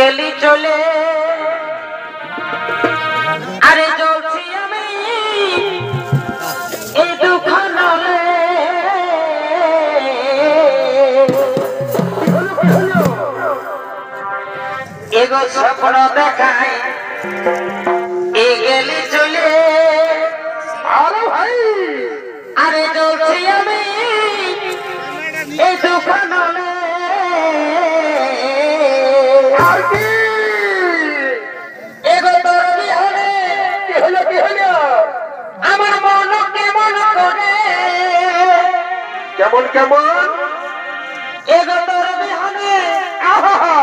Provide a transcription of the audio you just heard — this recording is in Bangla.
গেলি চলে আরে জ্বলছি আমি এই দুঃখ নলে এগো স্বপ্ন দেখাই এ গেলি চলে আরে ভাই আরে জ্বলছি আমি এই দুঃখ নলে এগো তোর বিহারে কি হলো আমার মন কেমন করে কেমন এগো তোর বিহারে আহা